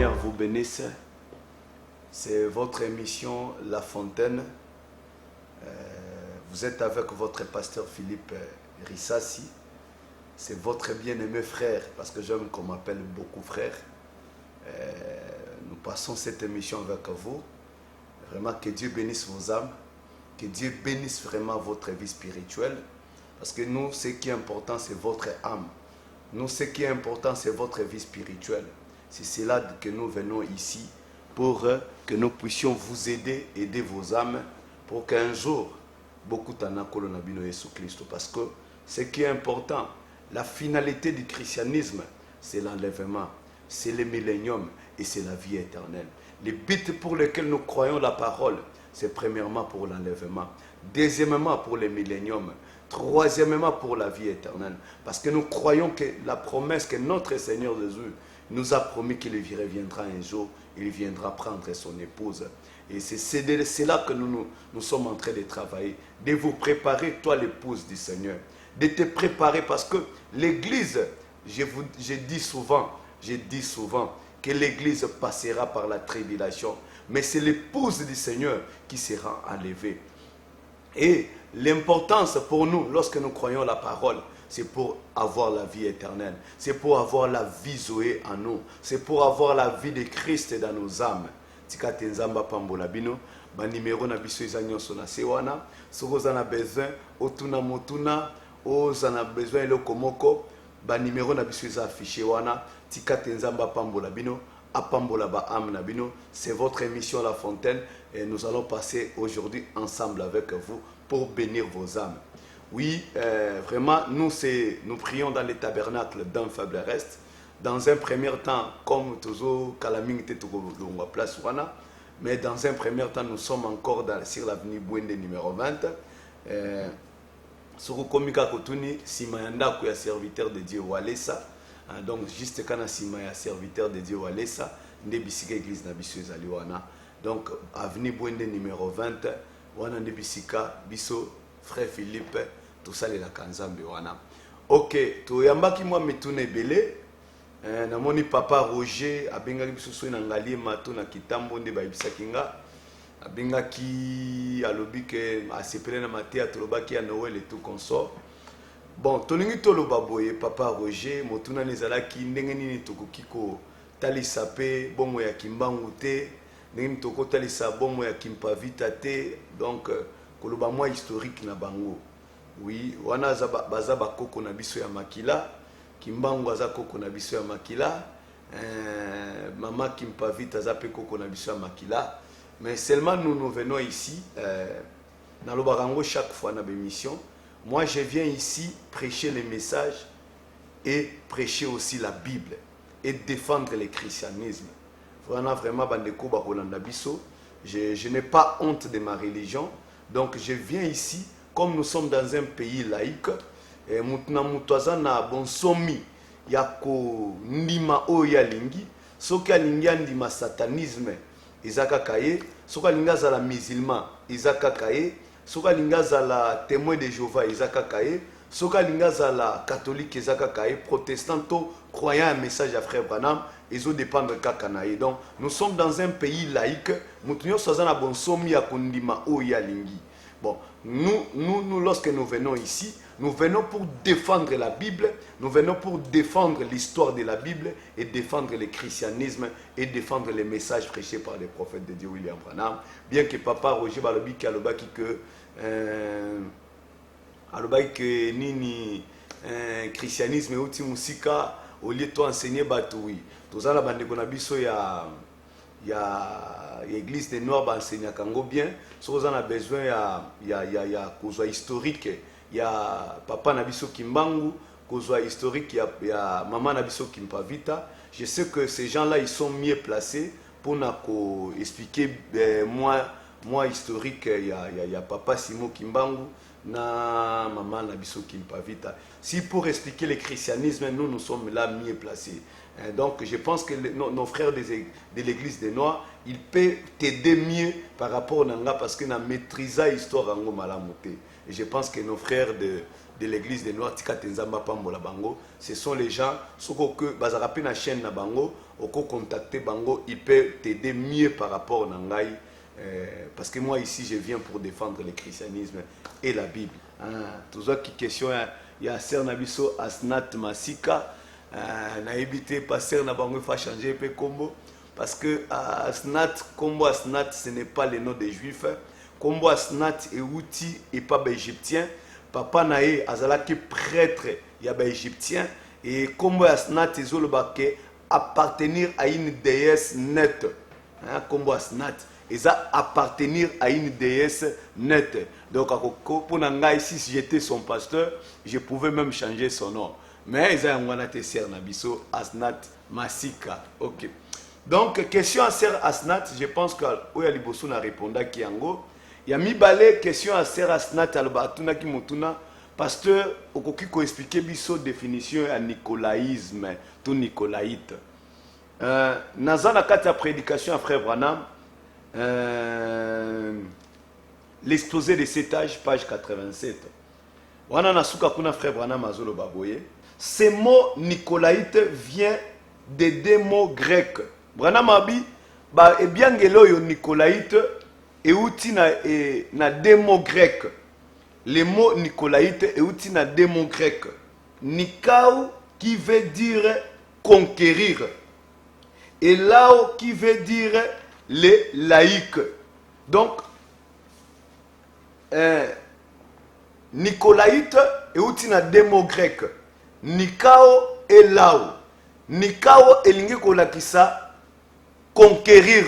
Seigneur vous bénisse. C'est votre émission La Fontaine. Vous êtes avec votre pasteur Philippe Rissassi. C'est votre bien-aimé frère, parce que j'aime qu'on m'appelle beaucoup frère. Nous passons cette émission avec vous. Vraiment que Dieu bénisse vos âmes. Que Dieu bénisse vraiment votre vie spirituelle. Parce que nous, ce qui est important, c'est votre âme. Nous, ce qui est important, c'est votre vie spirituelle. C'est cela que nous venons ici pour que nous puissions vous aider, aider vos âmes, pour qu'un jour, beaucoup t'anakolo nabino Yesu Christ. Parce que ce qui est important, la finalité du christianisme, c'est l'enlèvement, c'est le millénium et c'est la vie éternelle. Les buts pour lesquels nous croyons la parole, c'est premièrement pour l'enlèvement, deuxièmement pour le millénium, troisièmement pour la vie éternelle. Parce que nous croyons que la promesse que notre Seigneur Jésus nous a promis qu'il reviendra un jour, il viendra prendre son épouse. Et c'est là que nous sommes en train de travailler, de vous préparer, toi l'épouse du Seigneur, de te préparer, parce que l'Église, je dis souvent que l'Église passera par la tribulation, mais c'est l'épouse du Seigneur qui sera enlevée. Et l'importance pour nous, lorsque nous croyons la parole, c'est pour avoir la vie éternelle. C'est pour avoir la vie Zoé en nous. C'est pour avoir la vie de Christ dans nos âmes. Tika tenzamba pambola bino, ba numéro na biso ezanyo sona sewana, soko zana besoin otuna motuna, o zana besoin le komoko, ba numéro na biso eza affiché wana, tika tenzamba pambola bino, apambola ba âme na bino. C'est votre émission La Fontaine et nous allons passer aujourd'hui ensemble avec vous pour bénir vos âmes. Oui, vraiment, nous prions dans les tabernacles d'un faible reste. Dans un premier temps, comme toujours, place mais dans un premier temps, nous sommes encore sur l'avenue Bouende numéro 20. Sur Komika Kotuni, Simayanda, qui est serviteur de Dieu Walesa. Donc, juste quand Simaya serviteur de Dieu Walesa, Ndebisika église Nabisu Zaliwana. Donc, avenue Bouende numéro 20, Wana Ndebisika, Biso, frère Philippe, tout ça, les Kanzambi wana. Ok, tu yambaki moi mitune belé. Namoni papa Roger abenga biso na ngali mato na kitambo nde bayibisaki nga. Abengaki alobi ke asepele na matia tolobaki ya Noël et tout consort. Bon, tolingi toloba boye papa Roger motuna nezalaki ndenge nini tokoki ko talisa pe bomo ya kimbangu te, ndenge toko talisa bomo ya kimpavita te. Donc koloba moi historique na bango. Oui, wana baza bakoko na biso ya makila, kimbangu aza koko na biso ya makila, mama kimpavita aza pe koko na biso ya makila. Mais seulement nous venons ici, dans le barango chaque fois dans l'émission. Moi je viens ici prêcher les messages et prêcher aussi la Bible et défendre le christianisme. Vraiment bandeko bakolanda biso, je n'ai pas honte de ma religion, donc je viens ici. Comme nous sommes dans un pays laïque, mutuna mutwaza na bonsomi yako ndima oya lingi, soki alingi ndima satanisme izaka kaye, soki alinga za la musulman izaka kaye, soki alinga za la témoin de Jéhovah izaka kaye, soki alinga za la catholique izaka kaye, protestanto croyant un message à frère Branham, ils ont dépendre kaka naye. Donc nous sommes dans un pays laïque, mutunyo soza na bonsomi yako ndima oya lingi. Bon, nous, lorsque nous venons ici, nous venons pour défendre la Bible, nous venons pour défendre l'histoire de la Bible et défendre le christianisme et défendre les messages prêchés par les prophètes de Dieu William Branham. Bien que papa Roger Balobi qui alobaki que nini christianisme outi musika au lieu de enseigner batoui. Tous la bande qu'on a biso il y a l'église des Noirs qui enseigne Kango bien. Si vous en avez besoin, il y a cause historique. Il y a papa Nabiso Kimbangu, cause historique. Il y a maman Nabiso Kimpavita. Je sais que ces gens-là, ils sont mieux placés pour nous expliquer moi historique. Il y a papa Simo Kimbangu, na maman Nabiso Kimpavita. Si pour expliquer le christianisme, nous sommes là mieux placés. Donc je pense que nos frères de l'église des Noirs, ils peuvent t'aider mieux par rapport à Nanga parce qu'ils ont maîtrisé l'histoire en Malamoté. Et je pense que nos frères de de l'église de Noir Tika Tenzamba Pambola Bango. Ce sont les gens, ceux que Bazarapi na chaîne na Bango, au contacter Bango, il peut t'aider mieux par rapport à Nangai. Parce que moi ici, je viens pour défendre le christianisme et la Bible. Tout ça qui question, il y a Ser Nabiso Asnat Masika, na évité passer na Bango, il faut changer peu combo. Parce que Asnat, Combo Asnat, ce n'est pas le nom des Juifs. Combo Asnat est outil et pas égyptien. Papa Naé, Azalaki prêtre, il y a égyptien. Et Combo Asnat, ils appartenir à une déesse nette. Combo Asnat, ils appartenir à une déesse nette. Donc, pour Nangai, si j'étais son pasteur, je pouvais même changer son nom. Mais ils ont un Ser Nabiso Asnat Masika. Ok. Donc, question à Ser Asnat, je pense que Oya Liboso a répondu à Kiango. Il y a mis balé question à Ser Asnat Albatuna qui motuna pasteur okoki ko expliquer biso définition à nicolaïsme, tout nicolaïte. Nazana kata prédication à frère Branham, l'exposé de cet âge, page 87. Wana nasuka kuna frère Branham azolo baboye. Ce mot nicolaïte vient des deux mots grecs. Branham abi ba ebiangelo yo nicolaïte et outi na deux mots grecs. Le mot nicolaïte est outi na deux mots grecs. Nikao qui veut dire conquérir et lao qui veut dire les laïcs. Donc nicolaïte est outi na deux mots grecs. Nikao et lao. Nikao elingi kolakisa conquérir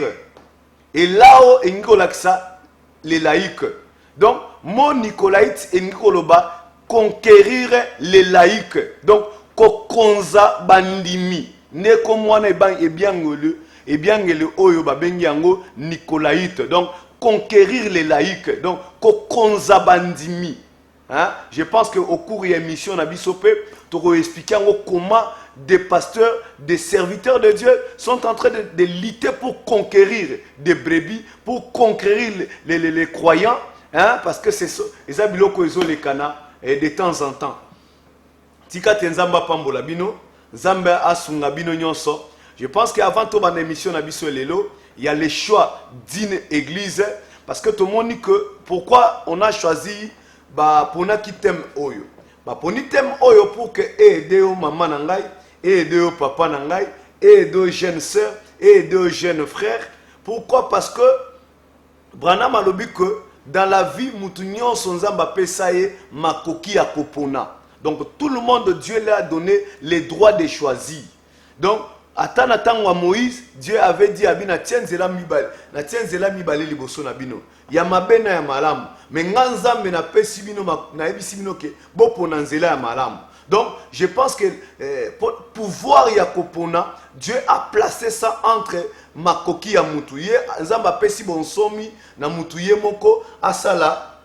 et là-haut elingi kolakisa les laïcs. Donc mon nicolaïte elingi koloba conquérir les laïcs. Donc kokonza bandimi ne komwana ebiangele oyo babengi yango nicolaïte. Donc conquérir les laïcs. Donc kokonza bandimi. Je pense qu'au cours de l'émission, tu vas expliquer comment des pasteurs, des serviteurs de Dieu sont en train de lutter pour conquérir des brebis, pour conquérir les croyants, parce que c'est ça, les abiloko les cana de temps en temps. Tika tenzamba pambola bino, zamba asunga bino nyonso. Je pense qu'avant toute une émission nabiso lelo, il y a le choix d'une église, parce que tout le monde dit que pourquoi on a choisi pour na qui t'aime oyo. Pour ni t'aime oyo pour que aider au maman nangai, aider au papa nangai, aider aux jeunes sœurs, aider aux jeunes frères. Pourquoi? Parce que Branham a lobi que dans la vie moutounion son zamba pesaye makoki ya kopona. Donc tout le monde Dieu leur a donné les droits de choisir. Donc Atanatangwa Moïse, Dieu avait dit à Bina tienzela mibale, na tienzela mibale liboso na bino. Ya mabena ya malamu. Mais nganzambe na pesi bino na ebisi bino ke bopo na nzela ya malamu. Donc je pense que pouvoir ya kopona, Dieu a placé ça entre makoki ya mutuye, nzamba pesi bonsomi na mutuye moko asala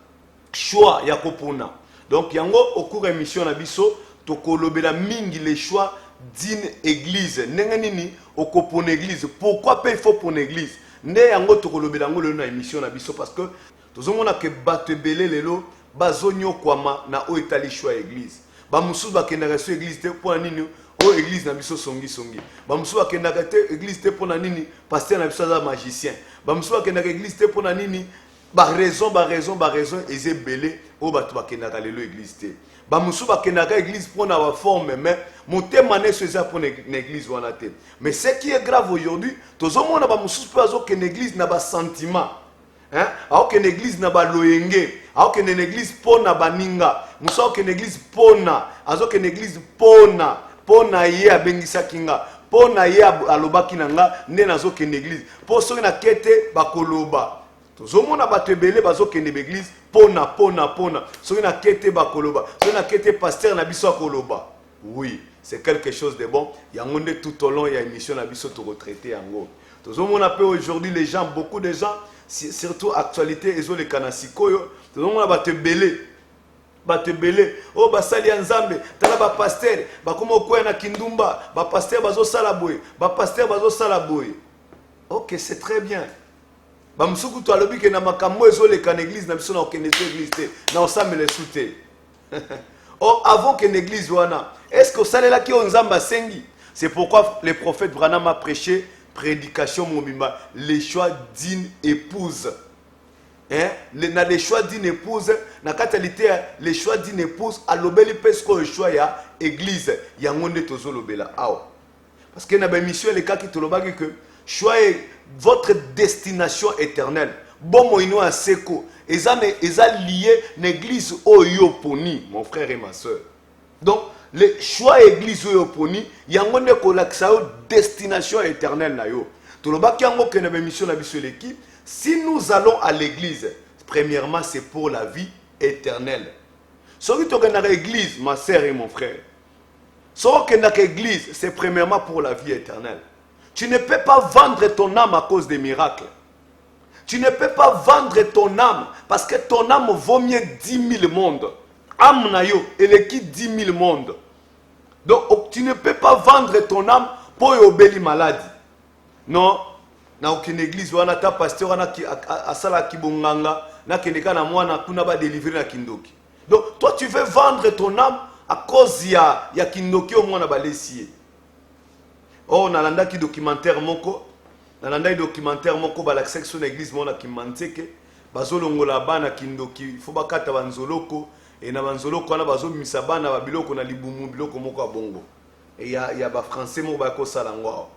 choix ya kopona. Donc yango au cours de l'émission na biso tokolobela mingi les choix d'une église. Nenganini okopona église. Pourquoi il faut pour une église? Ne yango tokolobela yango le na émission na biso parce que tozomona ke batebele lelo bazonyo kwama na o etali choix église. Ba musu ba kendaka so église te pour nini o église na biso songi. Ba musu ba kendaka te église te pour nini pasteur na biso za magicien. Ba musu ba kendaka église te pour nini ba raison eze belé o batu ba kendaka lelo église te. Ba musu ba kendaka église pour na ba forme mais motema ne seza pour une église wana te. Mais ce qui est grave aujourd'hui, tozomona ba musu pe azo ke église na ba sentiment. Alors qu'une église n'a pas loyenge, alors qu'une église pona baninga, musa qu'une église pona, alors qu'une église pona ye abengisa kinga, pona ye aloba kinanga, ne nazo qu'une église, pour ceux qui na kete bakoloba. Tozomona batebele bazo qu'une église pona, ceux qui na kete bakoloba, ceux qui na kete pasteur na biso koloba. Oui, c'est quelque chose de bon. Il y a un tout au long, il y a une mission na biso to retraité en gros. Tozomona pe aujourd'hui les gens, beaucoup de gens surtout actualité ezo le kanasikoyo tozomona batebele o basali ya nzambe tala ba pasteur bakoma okoya na kindumba ba pasteur bazo sala boye OK c'est très bien ba musuku to alobi ke na makambo ezo le kan église na biso na okende église te na osambele soute Or, avant que l'église wana, est-ce que ça là qui on zamba sengi? C'est pourquoi le prophète Branham a prêché prédication mobimba, les choix d'une épouse. Hein? Les choix d'une épouse, na katalité les choix d'une épouse, à l'obéli pesco le choix ya église, ya ngonde tozo lobela. Parce que na ba mission les cas qui te lobaki que choix votre destination éternelle. Bon moino a seko, eza lié l'église oyoponi, mon frère et ma soeur. Donc le choix église oyoponi, yangonde kolaksa destination éternelle na yo. To lobaki yango que na ba mission na biso l'équipe. Si nous allons à l'église, premièrement, c'est pour la vie éternelle. Si tu es dans l'église, ma sœur et mon frère, si tu es dans l'église, c'est premièrement pour la vie éternelle. Tu ne peux pas vendre ton âme à cause des miracles. Tu ne peux pas vendre ton âme parce que ton âme vaut mieux 10 000 mondes. Âme nayo, elle est qui 10 000 mondes. Donc, tu ne peux pas vendre ton âme pour obéir maladie. Non. Na aucune église wana ta pasteur wana asala kibonganga na keneka na mwana kuna ba délivrer na kindoki. Donc toi tu veux vendre ton âme à cause ya kindoki au mwana ba lesier. Oh nalanda ki documentaire moko ba la section église mona ki manteke bazolongola bana kindoki faut bakata banzoloko et na banzoloko wana bazomisa bana ba biloko na libumu biloko moko bongo. Et ya ba français mo ba ko sala ngwa.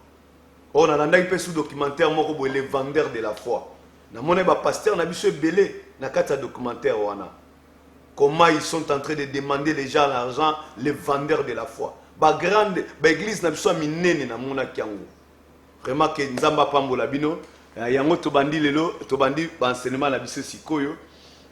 On a un sous documentaire les vendeurs de la foi. Na mone ba pasteur na biso belé na kata documentaire wana. Comment ils sont en train de demander les gens l'argent, les vendeurs de la foi. Ba grande ba église na biso minene na mona kiango. Vraiment que nzamba pambola bino yango to bandi lelo to bandi ba enseignement na biso sikoyo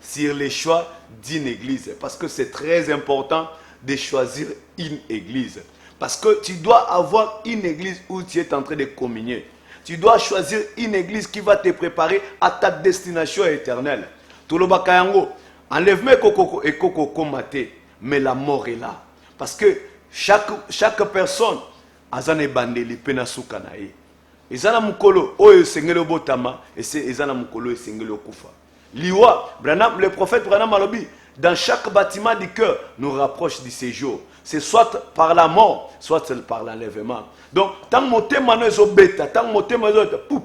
sur les choix d'une église parce que c'est très important de choisir une église. Parce que tu dois avoir une église où tu es en train de communier. Tu dois choisir une église qui va te préparer à ta destination éternelle. Toloba kayango, enlève-moi et koko maté, mais la mort est là. Parce que chaque personne a zane bandeli pena sukanae. Ezana mukolo oyo sengelo botama et c'est ezana mukolo sengelo kufa. Liwa, Branham, le prophète Branham alobi, dans chaque bâtiment du cœur nous rapproche du séjour. C'est soit par la mort, soit par l'enlèvement. Donc, tant que mon thème est bêta, tant que mon thème est pou.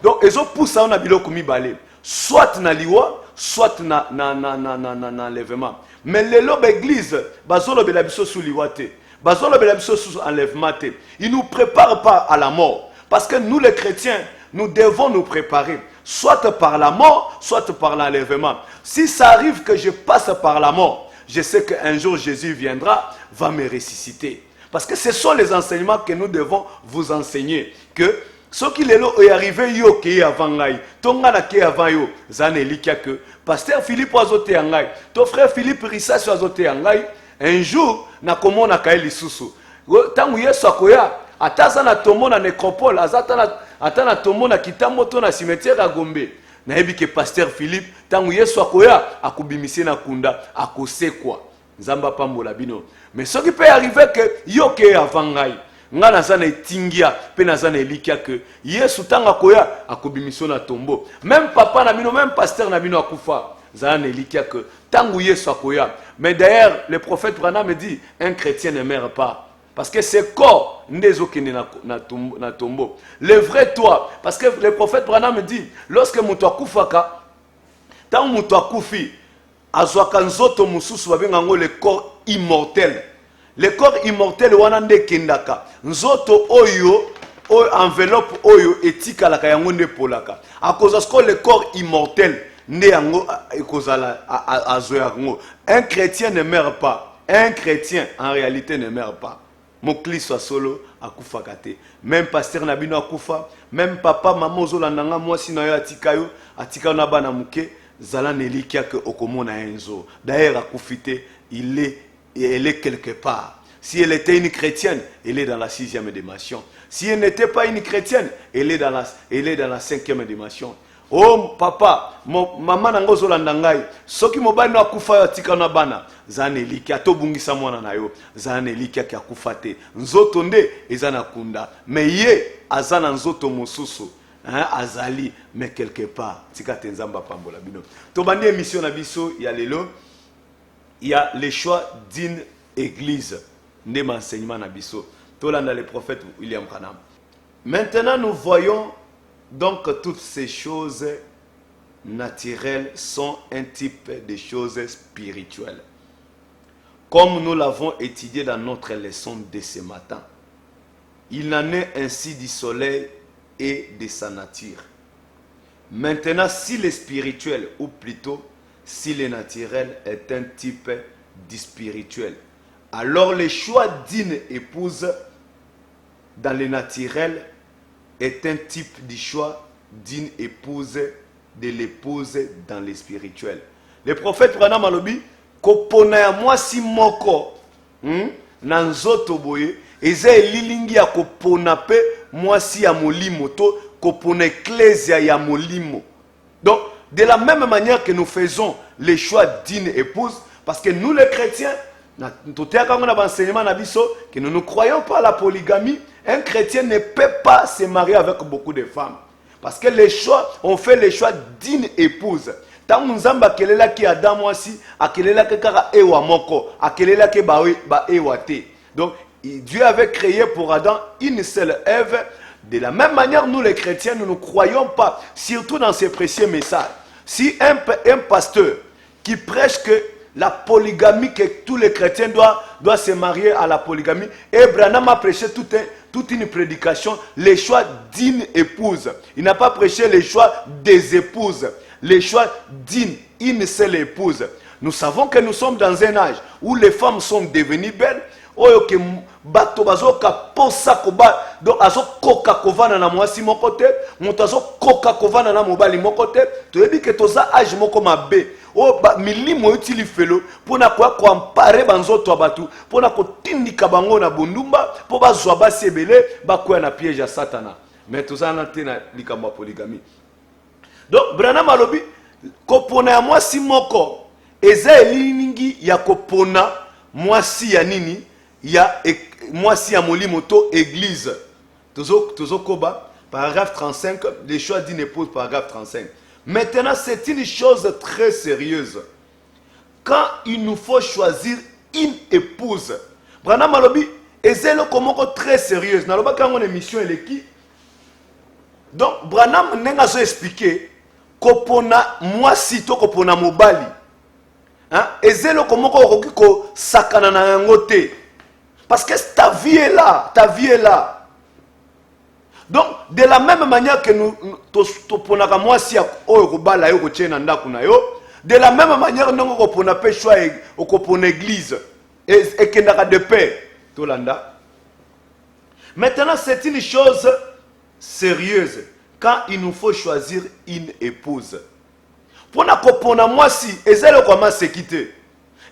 Donc, ils ont poussé à un biloko mi balé. Soit na liwa, soit na enlèvement. Mais les lobes église, bazolo belabiso sous liwate, bazolo belabiso sous enlèvement. Ils nous préparent pas à la mort. Parce que nous les chrétiens, nous devons nous préparer. Soit par la mort, soit par l'enlèvement. Si ça arrive que je passe par la mort, je sais qu'un jour Jésus viendra, va me ressusciter. Parce que ce sont les enseignements que nous devons vous enseigner. Que ce qui est arrivé yo qui avant ngai, ton gana qui avant yo, zanelikia que pasteur Philippe azote ngai, ton frère Philippe Rissas azote ngai, un jour na komo na kaeli susu. Tangu Yesu akoya, ataza na tomo na nécropole, ata na tomo na kitambo to na cimetière à Gombe. Naebi que pasteur Philippe tangu Yesu akoya akubimise na kunda akosekwa nzamba pambola bino mais ce qui peut arriver que yoke avangai nga nazana etingia pe nazana elikia que Yesu tanga akoya akubimise na tombo même papa na bino même pasteur na bino akufa zana elikia que tangu Yesu akoya. Mais d'ailleurs le prophète Branham me dit un chrétien ne meurt pas. Parce que c'est corps na tombeau. Le vrai toi. Parce que le prophète Branham me dit, lorsque moutou akufaka, tant moutou akufi, azwaka nzoto mususu babengango le corps immortel. Le corps immortel wana nde kendaka. Nzoto oyo, enveloppe oyo etika la kayango nde polaka. A cause que le corps immortel nde yango ekozala azoyango. Un chrétien ne meurt pas. Un chrétien en réalité ne meurt pas. Mon cli soit solo akufa kate. Même pasteur nabino akufa, même papa maman zolandanga moi sino yo atika na bana muke zala nelikia que okomona enzo. D'ailleurs akufite, elle est quelque part. Si elle était une chrétienne, elle est dans la 6e dimension. Si elle n'était pas une chrétienne, elle est dans la 5e dimension. Oh papa, maman nango zolandangai, soki mobali na kufa yo tika na bana, zane liki atobungisa mwana na yo, zane liki akufate. Nzoto nde ezana kunda, mais ye azana nzoto mosusu, azali mais quelque part, tika tenzamba pambola bino. To bandi émission na biso ya lelo. il y a le choix d'une église. N'est enseignement nabiso. Tolanda le prophète William Branham. Maintenant, nous voyons donc que toutes ces choses naturelles sont un type de choses spirituelles. Comme nous l'avons étudié dans notre leçon de ce matin. Il en est ainsi du soleil et de sa nature. Maintenant, si le spirituel, ou plutôt si le naturel est un type du spirituel, alors le choix d'une épouse dans le naturel est un type du choix d'une épouse, de l'épouse dans le spirituel. Le prophète Branham alobi kopona ya mwasi moko na nzoto boye eza elilingi ya kopona pe mwasi ya molimo to kopona ecclesia ya molimo. Donc de la même manière que nous faisons le choix d'une épouse, parce que nous les chrétiens que nous ne croyons pas à la polygamie, un chrétien ne peut pas se marier avec beaucoup de femmes. Parce que les choix, on fait le choix d'une épouse. Tant nous avons akelela ki Adam aussi, akelela ke kara ewa moko, akelela ke ba ewa te. Donc Dieu avait créé pour Adam une seule Ève. De la même manière, nous les chrétiens, nous ne croyons pas, surtout dans ces précieux messages. Si un pasteur qui prêche que la polygamie, que tous les chrétiens doivent se marier à la polygamie, et Branham a prêché toute une prédication, les choix d'une épouse. Il n'a pas prêché les choix des épouses, les choix d'une seule épouse. Nous savons que nous sommes dans un âge où les femmes sont devenues belles. Oyo ke bato bazoka posa koba donc azo koka kovana na mwasi moko te, moto azo koka kovana na mobali moko te. Toyebi ke toza âge moko mabe o milimo utili felo pona kwa comparer banzoto abatu pona kotindika bango na bundumba po bazwa basi ebele bakoya na piège ya satana. Mais toza na te na likambo ya polygamie. Donc Branham alobi kopona ya mwasi moko eza eliningi ya kopona mwasi ya nini ya mwasi ya molimo to église. Tozo koba paragraphe 35, les choix d'une épouse, paragraphe 35. Maintenant, c'est une chose très sérieuse. Quand il nous faut choisir une épouse, Branham alobi ezelo komoko très sérieuse. Naloba quand on émission eleki. Donc Branham nenga zo expliquer kopona mwasi to kopona mobali. Hein? Ezelo komoko okoki ko sakana na yango te. Parce que ta vie est là, ta vie est là. Donc, de la même manière que nous toponaka mwasi ya oyo kobala yo kotiena ndaku na yo, de la même manière nous kopona pe choix okopona église et kendaka de paix tolanda. Maintenant, c'est une chose sérieuse quand il nous faut choisir une épouse. Pona kopona mwasi ezelo kwa sekite.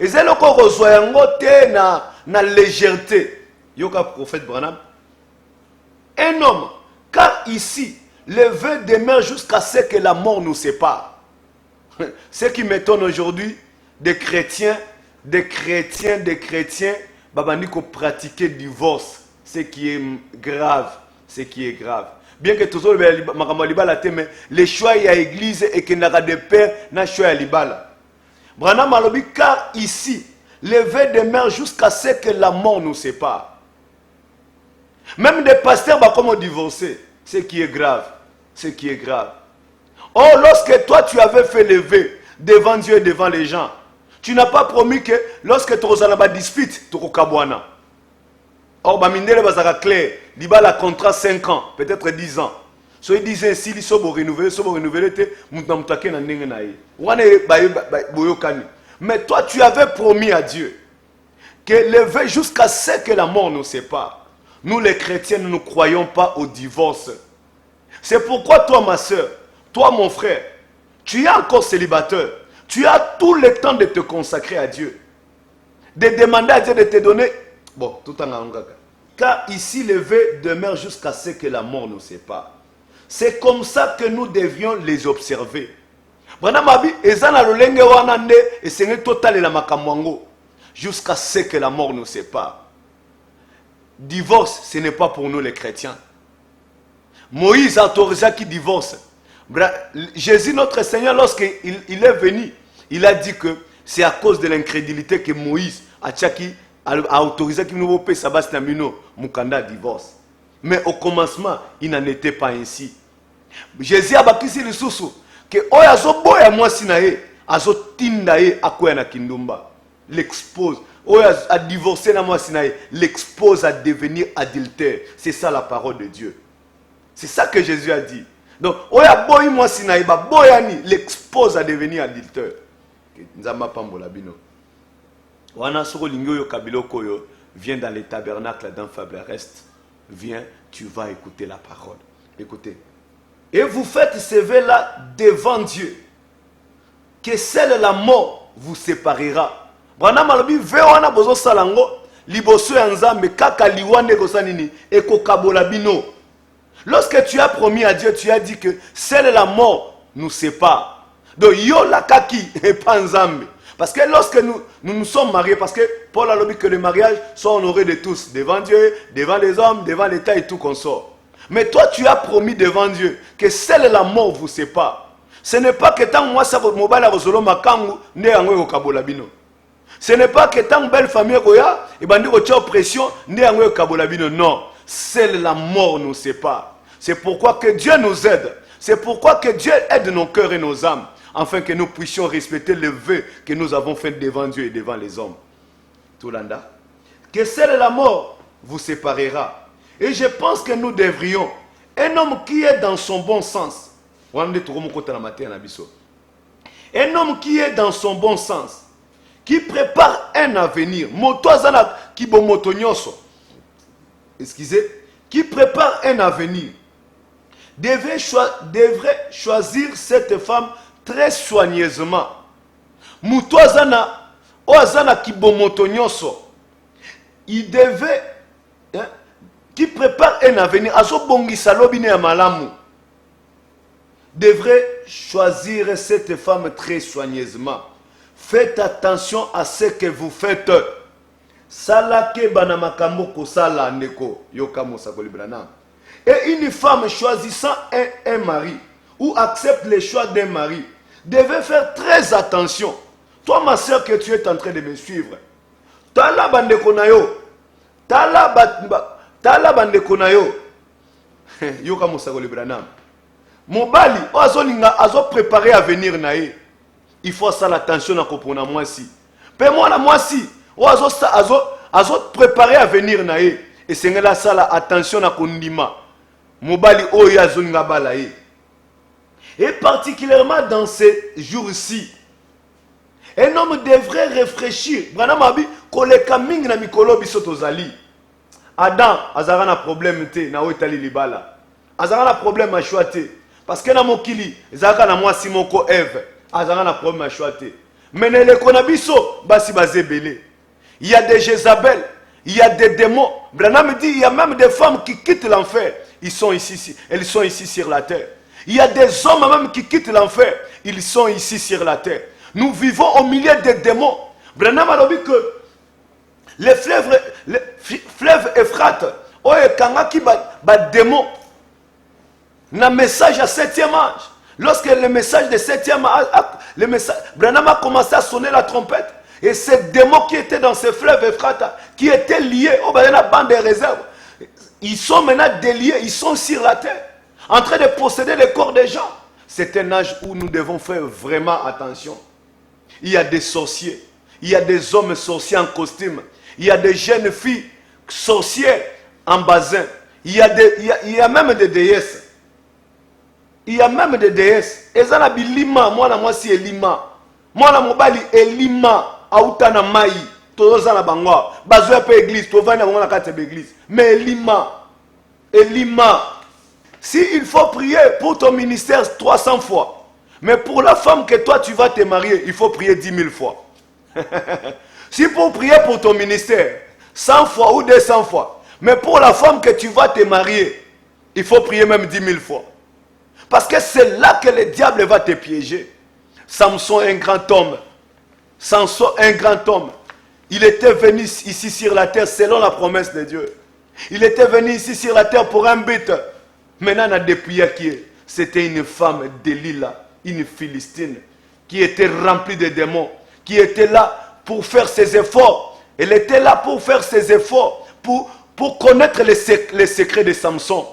Ezelo ko kozwa yango te na légèreté. Yoka prophète Branham. Un homme, car ici, le vœu demeure jusqu'à ce que la mort nous sépare. Ce qui m'étonne aujourd'hui, des chrétiens, babani ko pratiquer le divorce, ce qui est grave, Bien que tous mais les choix y a église et que n'a de père n'a choix à libala. Branham alobi car ici, le vœu demeure jusqu'à ce que la mort nous sépare. Même des pasteurs comme divorcer, ce qui est grave. Oh, lorsque toi tu avais fait le vœu devant Dieu et devant les gens, tu n'as pas promis que lorsque tu as une dispute, tu vas kabwana. Or, bamindele bazaka clair, liba la contrat 5 ans, peut-être 10 ans. So ils disaient si ils sont renouvelés, mais toi tu avais promis à Dieu que le vœu jusqu'à ce que la mort nous sépare. Nous les chrétiens nous ne croyons pas au divorce. C'est pourquoi toi ma soeur, toi mon frère, tu es encore célibataire. Tu as tout le temps de te consacrer à Dieu. De demander à Dieu de te donner. Bon, tout en anglais. Car ici le vœu demeure jusqu'à ce que la mort nous sépare. C'est comme ça que nous devions les observer. Jusqu'à ce que la mort nous sépare. Divorce, ce n'est pas pour nous les chrétiens. Moïse a autorisé qui divorce. Jésus, notre Seigneur, lorsqu'il est venu, il a dit que C'est à cause de l'incrédulité que Moïse a autorisé qu'il nous paye Sébastien Mino, Mukanda divorce. Mais au commencement, il n'en était pas ainsi. Jésus a bakisi le sous que oya zo boya moi sinae, azo tindae akoya na kindumba. L'expose. Oya a divorcé na moi sinae, l'expose à devenir adultère. C'est ça la parole de Dieu. C'est ça que Jésus a dit. Donc, oya boy moi sinae, ba boyani, l'expose à devenir adultère. Nzamba pambola bino. Wana soko lingo yo kabilo koyo vient dans les tabernacles d'un faible reste. Viens, tu vas écouter la parole. Écoutez. Et vous faites ce vœu-là devant Dieu, que seule la mort vous séparera. Branham alobi vewana bozo salango liboso ya nzambe kaka liwande kosanini eko kabola bino. Lorsque tu as promis à Dieu, tu as dit que seule la mort nous sépare. Donc yo la kaki et pas nzambe. Parce que lorsque nous sommes mariés, parce que Paul a dit que le mariage soit honoré de tous, devant Dieu, devant les hommes, devant l'État et tout consort. Mais toi, tu as promis devant Dieu que seule la mort vous sépare. Ce n'est pas que tant moi, ça vous m'a résolu ma kangu, ne angwe kabolabino. Ce n'est pas que tant belle famille goya, et bandi ko oppression, ne angwe kabolabino. Non, seule la mort nous sépare. C'est pourquoi que Dieu nous aide. C'est pourquoi que Dieu aide nos cœurs et nos âmes, afin que nous puissions respecter le vœu que nous avons fait devant Dieu et devant les hommes. Toulanda. Que seule la mort vous séparera. Et je pense que nous devrions, un homme qui est dans son bon sens, un homme qui est dans son bon sens, qui prépare un avenir, excusez, qui prépare un avenir, devrait choisir cette femme très soigneusement. Il devait, qui prépare un avenir, devrait choisir cette femme très soigneusement. Faites attention à ce que vous faites. Et une femme choisissant un mari ou accepte les choix d'un mari devait faire très attention. Toi, ma soeur, que tu es en train de me suivre, tala bande konayo, tala bande konayo, yoka mosako libranam. Mobali, azo préparé à venir nae. Il faut ça l'attention à comprendre moi si. Pe moi la moi si, azo préparé à venir nae. Et c'est là ça la attention à kondima. Mobali oyo azoninga balae. Et particulièrement dans ces jours-ci, un homme devrait réfléchir. Branham abi koleka mingi na mikolo biso tozali. Adam azara un problème te na otali libala. Azara un problème à choiter parce que na mokili ezaka na moi simoko Eve azara un problème à choiter. Mais ne le konabiso basi bazebele. Il y a des Jézabel, il y a des démons. Branham dit il y a même des femmes qui quittent l'enfer. Elles sont ici sur la terre. Il y a des hommes même qui quittent l'enfer. Ils sont ici sur la terre. Nous vivons au milieu des démons. Branham a dit que les fleuves Euphrate, oye kangaki ba démon. Na message à 7e âge. Lorsque le message de 7e âge, Branham a commencé à sonner la trompette. Et ces démons qui étaient dans ces fleuves Euphrate, qui étaient liés au bande de réserve, ils sont maintenant déliés, ils sont sur la terre, en train de posséder le corps des gens. C'est un âge où nous devons faire vraiment attention. Il y a des sorciers, il y a des hommes sorciers en costume, il y a des jeunes filles sorcières en basin, il y a même des déesses. Il y a même des déesses. Et ça n'a pas lima, moi si lima. Moi la mobali lima, autana mai, tout ça na bangwa. Bazoya pe église, tout va na la carte d'église. Mais lima, si il faut prier pour ton ministère 300 fois, mais pour la femme que toi tu vas te marier, il faut prier 10 000 fois. Si pour prier pour ton ministère 100 fois ou 200 fois, mais pour la femme que tu vas te marier, il faut prier même 10 000 fois. Parce que c'est là que le diable va te piéger. Samson, un grand homme. Samson, un grand homme. Il était venu ici sur la terre selon la promesse de Dieu. Il était venu ici sur la terre pour un but. Maintenant, on a dépouillé qui est. C'était une femme Delilah, une Philistine, qui était remplie de démons, qui était là pour faire ses efforts. Elle était là pour faire ses efforts, pour connaître les secrets de Samson.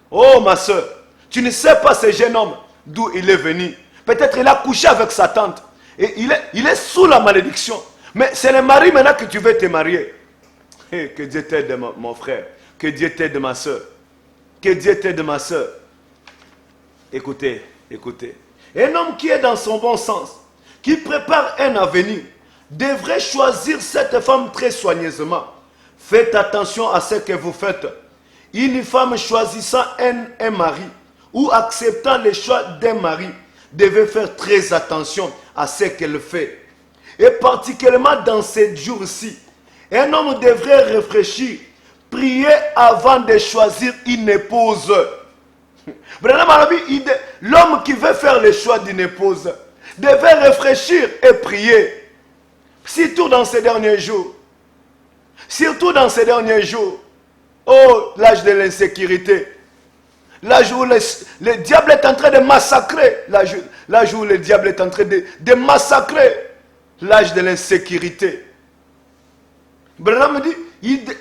Oh ma soeur, tu ne sais pas ce jeune homme d'où il est venu. Peut-être il a couché avec sa tante. Et il est sous la malédiction. Mais c'est le mari maintenant que tu veux te marier. Hey, que Dieu t'aide mon frère. Que Dieu t'aide ma soeur. Que Dieu t'aide ma soeur. Écoutez, écoutez. Un homme qui est dans son bon sens, qui prépare un avenir, devrait choisir cette femme très soigneusement. Faites attention à ce que vous faites. Une femme choisissant un mari ou acceptant le choix d'un mari devait faire très attention à ce qu'elle fait. Et particulièrement dans ces jours-ci, un homme devrait réfléchir, prier avant de choisir une épouse. L'homme qui veut faire le choix d'une épouse devait réfléchir et prier. Surtout dans ces derniers jours. Surtout dans ces derniers jours. Oh, l'âge de l'insécurité. L'âge où le diable est en train de massacrer. L'âge où le diable est en train de massacrer. L'âge de l'insécurité. Branham me dit,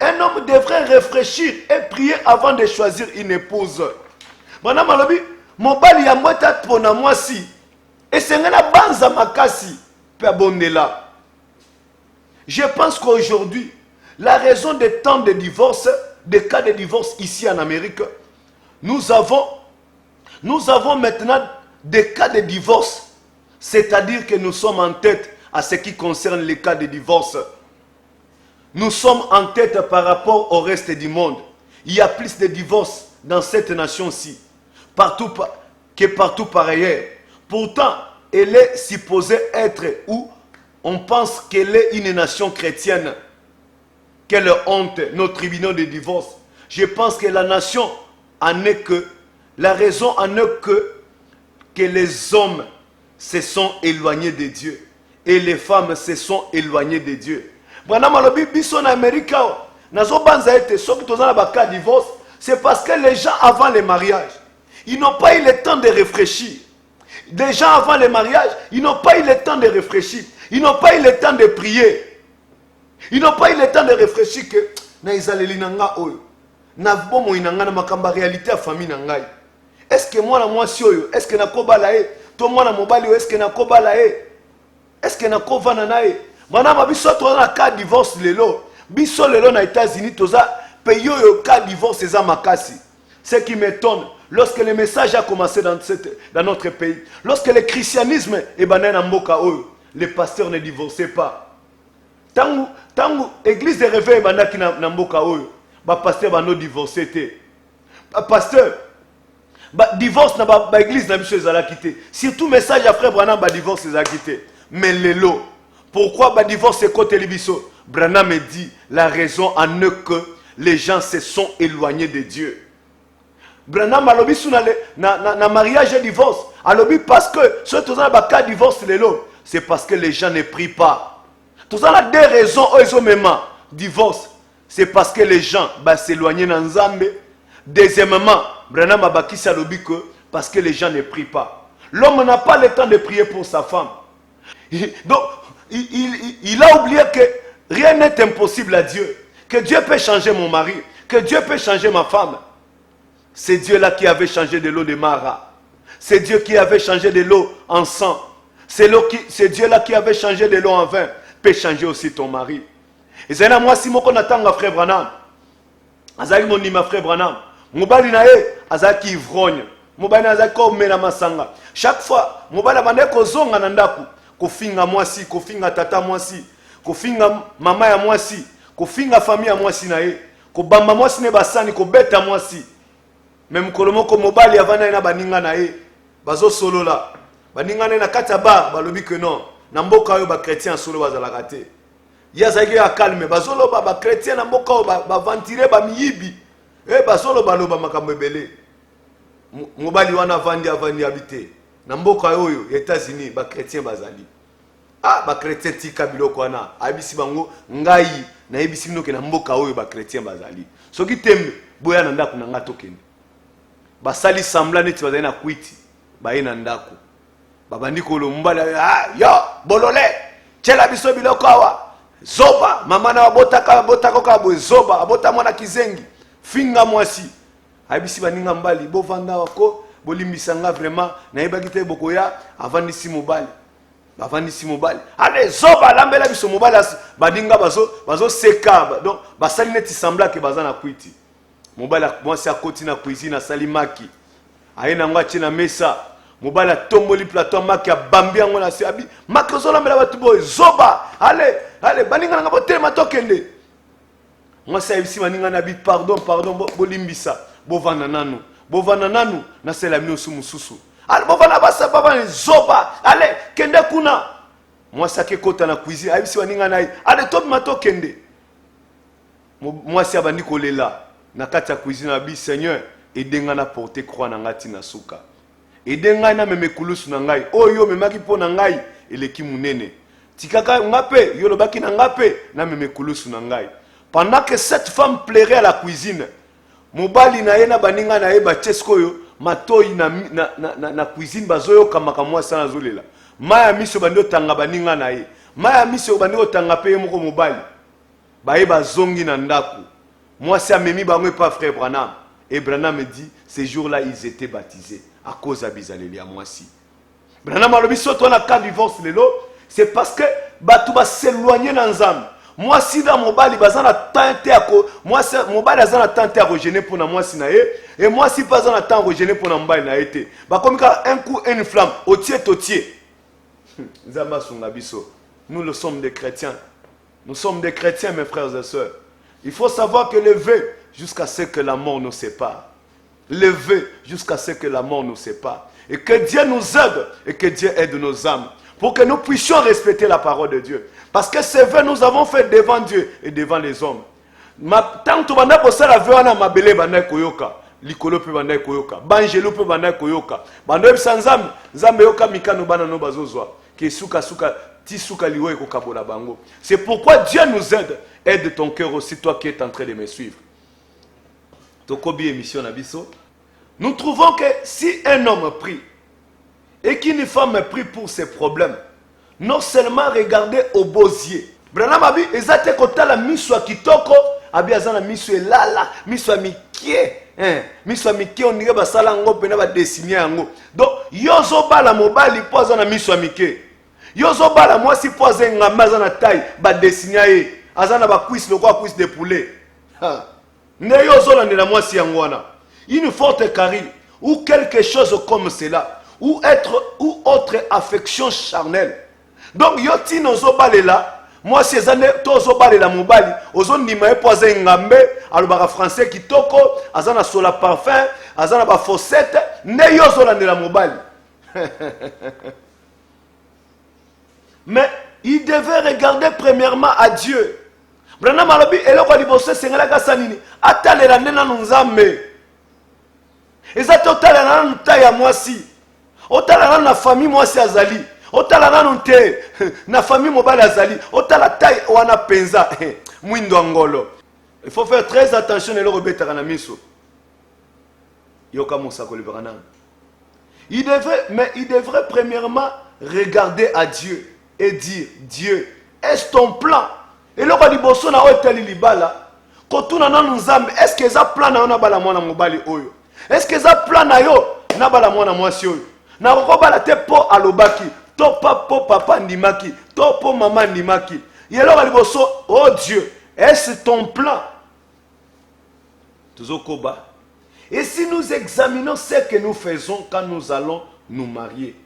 un homme devrait réfléchir et prier avant de choisir une épouse. Branham me dit, mon bali ya mweta pona mwasi. Et c'est un banza makasi. Pe abondela. Je pense qu'aujourd'hui, la raison des temps de divorce, des cas de divorce ici en Amérique, nous avons maintenant des cas de divorce. C'est-à-dire que nous sommes en tête à ce qui concerne les cas de divorce. Nous sommes en tête par rapport au reste du monde. Il y a plus de divorces dans cette nation-ci que partout par ailleurs. Pourtant, elle est supposée être où on pense qu'elle est une nation chrétienne. Quelle honte, nos tribunaux de divorce. Je pense que la nation en est que, la raison en est que les hommes se sont éloignés de Dieu. Et les femmes se sont éloignées de Dieu. C'est parce que les gens avant le mariage, ils n'ont pas eu le temps de réfléchir. Les gens avant le mariage, ils n'ont pas eu le temps de réfléchir. Ils n'ont pas eu le temps de prier. Ils n'ont pas eu le temps de réfléchir que réalité à famille. Est-ce que moi si est-ce que toi moi mobile est-ce que est-ce que nakovana nae manama biso to na cas divorce lelo biso lelo na États-Unis toza pays yo cas divorce eza makasi. Ce qui m'étonne, lorsque le message a commencé dans notre pays, lorsque le christianisme est banné na mboka oyo, les pasteurs ne divorçaient pas. Tangu église de réveil banaki na mboka oyo, ba pasteur bano divorcé te. Pasteur divorce na ba église na biso ezala quitté. Surtout message après Branham ba divorce ezala quitté. Mais lelo, pourquoi ba divorce est côté libiso? Branham me dit la raison en est que les gens se sont éloignés de Dieu. Branham alobi na mariage et divorce. Alobi parce que ce tout ça ba cas divorce lelo, c'est parce que les gens ne prient pas. Tout ça a deux raisons même divorce. C'est parce que les gens s'éloigner dans Nzambe. Deuxièmement, Branham abakisa alobi que parce que les gens ne prient pas. L'homme n'a pas le temps de prier pour sa femme. Donc, il a oublié que rien n'est impossible à Dieu. Que Dieu peut changer mon mari. Que Dieu peut changer ma femme. C'est Dieu-là qui avait changé de l'eau de Mara. C'est Dieu qui avait changé de l'eau en sang. C'est Dieu-là qui avait changé de l'eau en vin. Peut changer aussi ton mari. Et c'est là, moi, si mon attend ma frère Branham. Azali mon ma frère Branham. Mobali na ye, azaki ivrogne. Mobali na azaki ko mena masanga. Chaque fois, mobali abande ko zonga na ndaku. Kofinga mwasi, kofinga tata mwasi, kofinga mama ya mwasi, kofinga famille ya mwasi na ye, kobamba mwasi ne basani, kobeta mwasi. Même kolomoko mobali avana na baninga na ye, bazo solo la. Baninga na kata bar, balobi que non. Na mboka yo ba chrétien solo bazala te. Yazaki ya calme, bazolo ba chrétien na mboka yo ba ventire ba miyibi. Bazolo baloba makambo ebele. Mobali wana vandi habité. Na mboka oyo États-Unis ba chrétien bazali. Ba chrétien tika biloko wana abisi bango ngai na ebisi bino ke na mboka oyo ba chrétien bazali. Soki tembe boya na ndako na ngato kende. Basali sambla neti bazali na kwiti ba ye na ndako. Babandi ko lo mbala yo bolole Tchela biso biloko awa. Zoba, mama na botaka ka bo zoba, abota mwana kizengi. Finga mwasi. Abisi baninga mbali, bo vanda wako, bo limbisanga vraiment na yebaki te bokoya avandisi mobali. Bavandisi mobali. Allez, zoba lambela biso mobali badinga bazo seka. Donc basali neti sembla ke bazana kuiti. Mobali mwasi akoti na cuisine asali maki. Ayena ngwa tina mesa. Mobali tomboli plateau maki abambi yango na se abi. Maki ozolambela batu boy zoba. Allez, baninga nga botelema tokende. Mwasi ayebisi baninga na bi pardon bolimbisa. Bovanda nanu na sela mino mususu. Allez, bovanda basa baba zoba. Allez, kende kuna. Mwasi akekota na cuisine ayebisi baninga na. Allez, tobima tokende. Mwasi abandi kolela na kati ya cuisine abi Seigneur edenga na porter croix na ngati na suka. Edenga na memekulusu na ngai. Oyo memaki po na ngai eleki munene. Tikaka ngape yo lobaki na ngape na memekulusu na ngai. Pendant que cette femme plairait à la cuisine, mobali na yena baninga na ye bachesko yo matoi na cuisine bazoyo kamaka mwasi na zolela. Maya miso bandi otanga baninga na ye. Maya miso bandi otanga pe moko mobali. Baye bazongi na ndaku. Mwasi amemi bango pas frère Branham. Et Branham me dit, ces jours-là, ils étaient baptisés à cause de Bizaleli à Mwasi. Branham a dit, toi, na cas divorce, c'est parce que Batou va s'éloigner dans l'âme. Mwasi dans mon bali, bazana tente à ko. Mwasi, mon bali bazana tente à rejeter pour na Mwasi na ye. Et Mwasi pas en temps rejeter pour na mbali na été. Bah comme un coup, une flamme, au tiers. Zama sungabiso. Nous le sommes des chrétiens. Nous sommes des chrétiens, mes frères et sœurs. Il faut savoir que lever jusqu'à ce que la mort nous sépare. Lever jusqu'à ce que la mort nous sépare. Et que Dieu nous aide et que Dieu aide nos âmes. Pour que nous puissions respecter la parole de Dieu. Parce que c'est vrai, nous avons fait devant Dieu et devant les hommes. Tant que tu as fait la vie, on a belé bana koyoka. Likolo pe bana koyoka. Banjelo pe bana koyoka. Bando sans âme, zambe yoka mikano bana no bazozwa. Ke suka c'est pourquoi Dieu nous aide. Aide ton cœur aussi, toi qui es en train de me suivre. Nous trouvons que si un homme prie et qu'une femme prie pour ses problèmes, non seulement regarder au beaux yeux. Branham abi ezate kotala miswa kitoko abi azana miswa elala miswa mikie miswa mikie onige basala ngo pena ba dessiner yango. Donc yozo bala mobali po azana miswa mikie. Yozo bala mwasi po azenga mazana taille ba dessiner ye azana ba cuisse le quoi cuisse de poulet. Ne yozo la ndela mwasi yango wana. Une forte carie ou quelque chose comme cela ou autre affection charnelle. Donc yoti nozo balela moi ces années tozo balela mobali ozo ndima po azenga ngambe alobaka français kitoko azana sola parfum azana ba fossette ne yozo la ndela mobali. Mais il devait regarder premièrement à Dieu. Branham alobi eloko liboso sengelaka sanini atalela nena nzambe. Ezate otalela na taya mwasi. Otalela na famille mwasi azali. Otalela na nte na famille mobali azali. Otala taille wana penza mwindo ngolo. Il faut faire très attention eloko betaka na miso. Yoka musako libana. Il devrait premièrement regarder à Dieu et dire Dieu, est-ce ton plan? Et là quand liboso na hôtel libala, kotuna na nzambe, est-ce que ça plan na bala mwana mobali oyo? Est-ce que ça plan na yo na bala mwana mwasi oyo? Na ko bala te po alobaki, to papa ndimaki, to po mama ndimaki. Et là liboso, oh Dieu, est-ce ton plan? Tuzokoba. Et si nous examinons ce que nous faisons quand nous allons nous marier,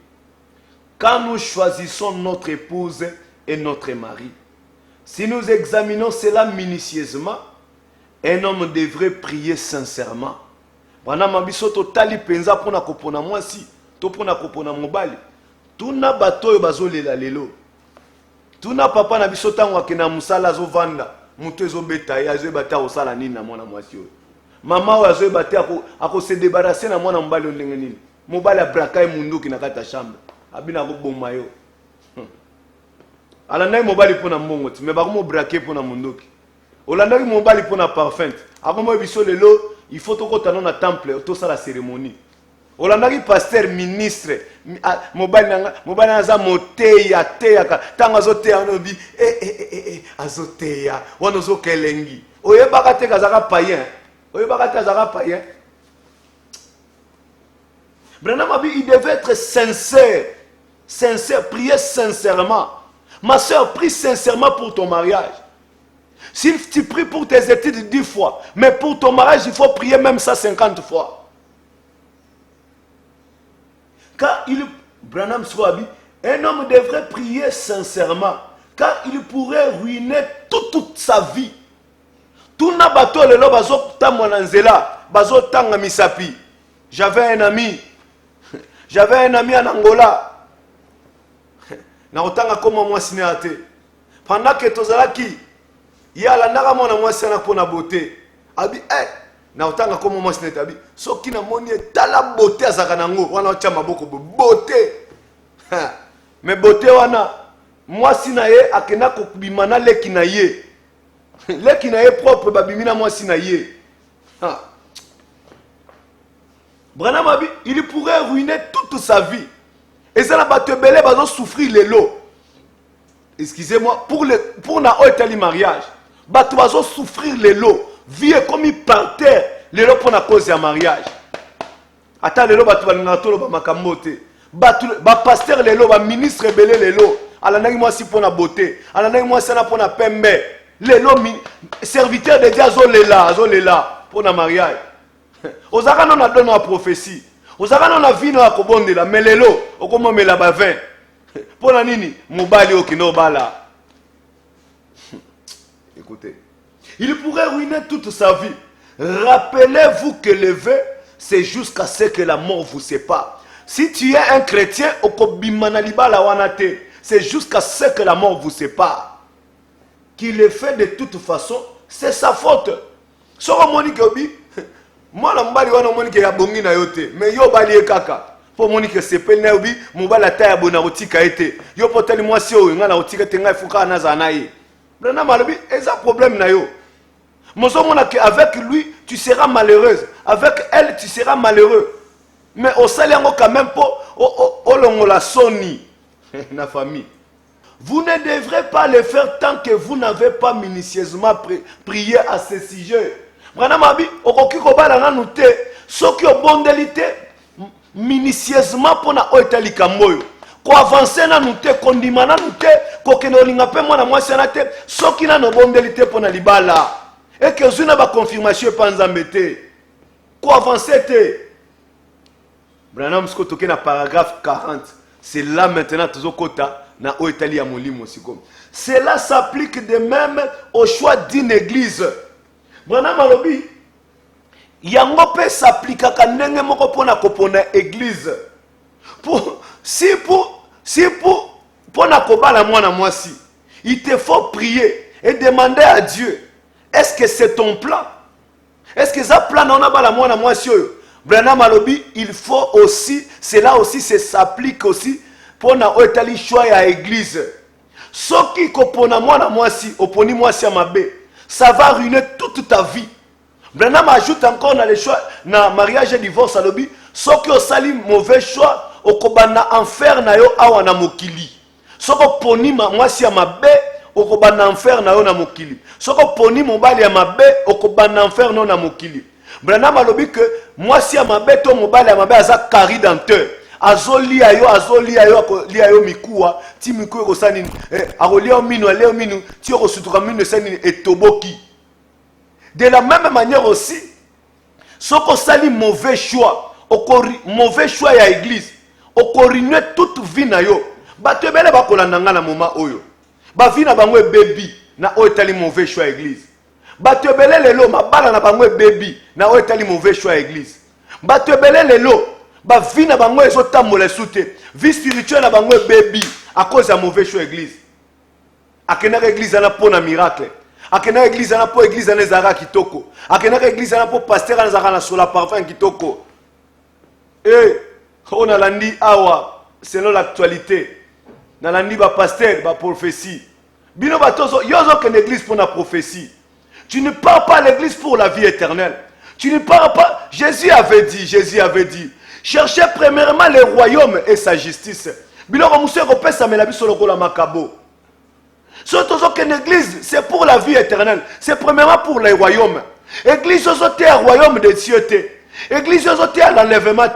quand nous choisissons notre épouse et notre mari, si nous examinons cela minutieusement, un homme devrait prier sincèrement. Bana biso to tali penza pona kopona mwasi, to pona kopona mobali. Tuna bato bazolela lelo. Tuna papa na biso tango akena musala zo vanda, muto ezo beta ya zo bata osala nini na mwana mwasi oyo. Mama wa zo bata ako se débarrasser na mwana mobali ndenge nini. Mobali abraka munduki na kata chambre. Abina ko bomma yo. Alanda mobali pona mbongo ti me ba ko braquer pona munduki. Olanda mobali pona parfum. Ako mo biso lelo il faut to kota na temple to sala cérémonie. Olandaki pasteur ministre mobali naza moteya teyaka tanga azoteya nobi azoteya wana ozokelengi oyebaka te kazaka païen oyebaka te azaka païen. Branham a dit il devait être sincère, prier sincèrement. Ma soeur, prie sincèrement pour ton mariage. Si tu pries pour tes études 10 fois, mais pour ton mariage il faut prier même ça 50 fois. Car Branham Swabi, un homme devrait prier sincèrement, car il pourrait ruiner toute sa vie. Tout n'a bateau le lo bazo tamonanzela, bazo tanga misapi. J'avais un ami en Angola. Na otanga comme moi sinéate. Pendant que tozalaki, il y a la nara mona moi sana pona beauté. Abi na otanga comme moi sinéate abi. Soki na moni tala beauté azaka nango, wana ocha maboko beauté. Mais beauté wana moi sinaye akena ko bimana leki na ye. Leki na ye propre babimina moi sinaye. Branham a dit, il pourrait ruiner toute sa vie. Et ça n'a pas te belé, va souffrir les lots. Excusez-moi, pour na otali mariage, va souffrir les lots. Vie comme il par terre, les lots pour la cause du mariage. Attends, les lots va te ba makamote. Ba pasteur les lots, ba ministre belé les lots. ala nangi mwasi pour na beauté, ala nangi mwasi na pour na pembe. Les lots serviteurs de Dieu azolela pour na mariage. Ozaka non a donné la prophétie. Ozaka non a vino a kobondela mais les lots okomomela ba vin. Pour na nini mobali okino bala. Écoutez, il pourrait ruiner toute sa vie. Rappelez-vous que le vœu, c'est jusqu'à ce que la mort vous sépare. Si tu es un chrétien, c'est jusqu'à ce que la mort vous sépare. Qu'il le fait de toute façon, c'est sa faute. Moi, mais yo bali kaka. Pour Monique sepel na obi, mobala taya bona otika ete. Yo potali mwasi o ngala otika tenga fuka na zanayi. Brana malobi, eza problème na yo. Avec lui, tu seras malheureuse. Avec elle, tu seras malheureux. Mais au salaire, quand même, pour la soni, la famille. Vous ne devrez pas le faire tant que vous n'avez pas minutieusement prié à ce sujet. Branabi, au kokikoba la noté, ce qui est bon délité, minutieusement pour na oitalika moyo. Ko avancer na noté, kondima na noté, ko kenolinga pe mwana mwasi na te, ce qui na no bon délité pour na libala. Et que vous n'avez pas confirmation pas embêté. Quoi avancer? Branham Scott na paragraphe 40. C'est là maintenant tout kota na Italie à molimo aussi comme. Cela s'applique de même au choix d'une église. Branham alobi yango pe s'applique ka ndenge moko pona kopona église. Pour na kobala mwana mwasi, il te faut prier et demander à Dieu. Est-ce que c'est ton plan? Est-ce que ça plan on a pas la moi monsieur? Branham alobi, il faut aussi, cela aussi s'applique aussi pour na otali choix à église. Ce qui kopona moi si oponi moi si amabe, ça va ruiner toute ta vie. Branham ajoute encore dans les choix na mariage et divorce alobi, ce qui osali mauvais choix okobana enfer na yo awa na mokili. Ce qui oponi moi si amabe okobana enfer na yo na mokili. Soko poni mobali ya mabe okobana enfer no na mokili. Branham alobi que moi si ya mabe to mobali ya mabe aza kari denteur. Azoli ayo mikuwa ti mikuwa ko sanini akolia minu aleo minu ti ko sutuka minu sanini etoboki. De la même manière aussi soko sali mauvais choix, mauvais choix ya église, okorine toute vie na yo. Bato ebele bakolanda nga na moment oyo. Bavi na bango baby na otali mauvais choix église. Bato ebele lelo mabala na bango baby na otali mauvais choix église. Bato ebele lelo bavi na bango ezotambola soute. Vie spirituelle na bango baby à cause de mauvais choix église. Akena église na pona miracle. Akena église na po église na zara kitoko. Akena église na po pasteur na zara na sola parfum kitoko. On a landi awa selon l'actualité. Dans la nuit, pasteur, prophétie. Bino batozo, yozo que l'église pour la prophétie. Tu ne pars pas à l'église pour la vie éternelle. Tu ne pars pas. Jésus avait dit, Cherchez premièrement le royaume et sa justice. Biloko monsieur kopesa mela biso lokola makabo. Surtout qu'une église, c'est pour la vie éternelle. C'est premièrement pour le royaume. Église c'est un royaume de Dieu. Église c'est un l'enlèvement.